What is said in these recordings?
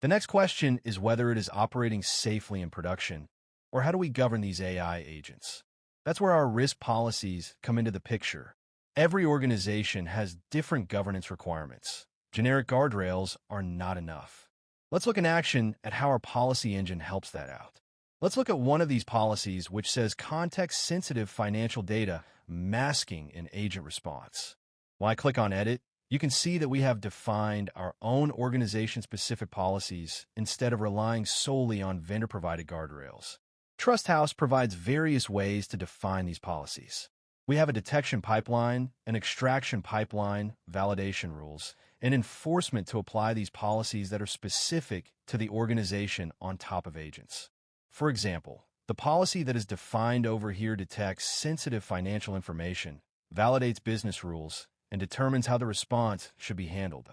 The next question is whether it is operating safely in production, or how do we govern these AI agents? That's where our risk policies come into the picture. Every organization has different governance requirements. Generic guardrails are not enough. Let's look in action at how our policy engine helps that out. Let's look at one of these policies which says context-sensitive financial data masking an agent response. When I click on Edit, you can see that we have defined our own organization-specific policies instead of relying solely on vendor-provided guardrails. TrustHouse provides various ways to define these policies. We have a detection pipeline, an extraction pipeline, validation rules, and enforcement to apply these policies that are specific to the organization on top of agents. For example, the policy that is defined over here detects sensitive financial information, validates business rules, and determines how the response should be handled.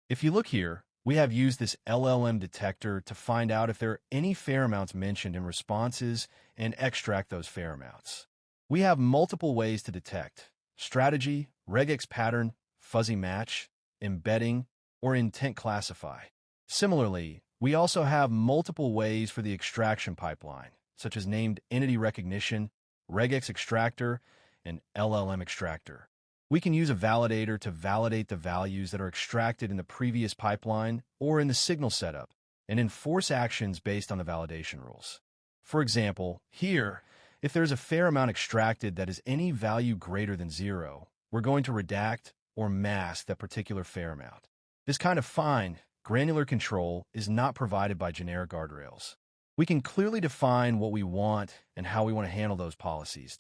If you look here, we have used this LLM detector to find out if there are any fair amounts mentioned in responses and extract those fair amounts. We have multiple ways to detect: strategy, regex pattern, fuzzy match, embedding, or intent classify. Similarly, we also have multiple ways for the extraction pipeline, such as named entity recognition, regex extractor, and LLM extractor. We can use a validator to validate the values that are extracted in the previous pipeline or in the signal setup and enforce actions based on the validation rules. For example, here, if there's a fair amount extracted that is any value greater than 0, we're going to redact or mask that particular fair amount. This kind of fine, granular control is not provided by generic guardrails. We can clearly define what we want and how we want to handle those policies.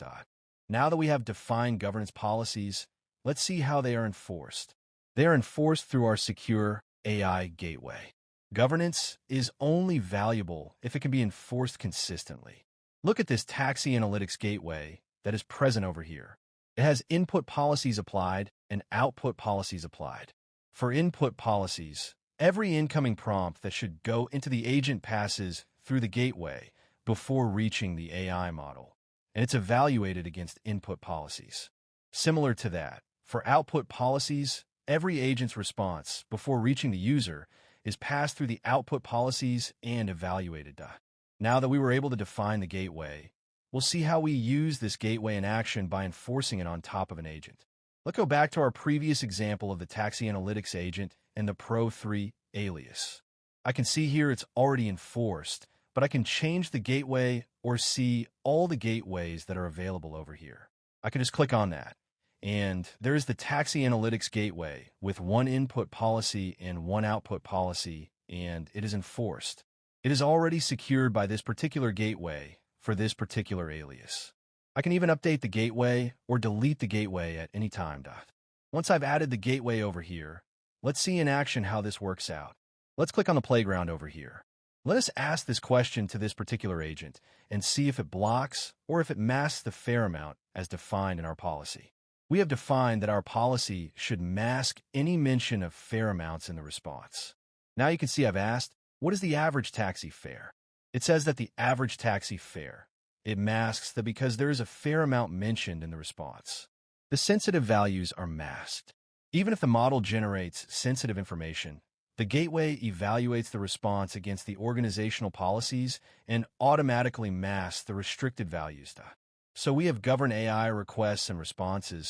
Now that we have defined governance policies, let's see how they are enforced. They are enforced through our secure AI gateway. Governance is only valuable if it can be enforced consistently. Look at this taxi analytics gateway that is present over here. It has input policies applied and output policies applied. For input policies, every incoming prompt that should go into the agent passes through the gateway before reaching the AI model, and it's evaluated against input policies. Similar to that, for output policies, every agent's response before reaching the user is passed through the output policies and evaluated. Now that we were able to define the gateway, we'll see how we use this gateway in action by enforcing it on top of an agent. Let's go back to our previous example of the taxi analytics agent and the Pro3 alias. I can see here it's already enforced, but I can change the gateway or see all the gateways that are available over here. I can just click on that, and there's the taxi analytics gateway with one input policy and one output policy, and it is enforced. It is already secured by this particular gateway for this particular alias. I can even update the gateway or delete the gateway at any time. Once I've added the gateway over here, let's see in action how this works out. Let's click on the playground over here. Let us ask this question to this particular agent and see if it blocks or if it masks the fair amount as defined in our policy. We have defined that our policy should mask any mention of fair amounts in the response. Now you can see I've asked, what is the average taxi fare? It says that the average taxi fare. It masks that because there is a fair amount mentioned in the response. The sensitive values are masked. Even if the model generates sensitive information, the gateway evaluates the response against the organizational policies and automatically masks the restricted values. So we have governed AI requests and responses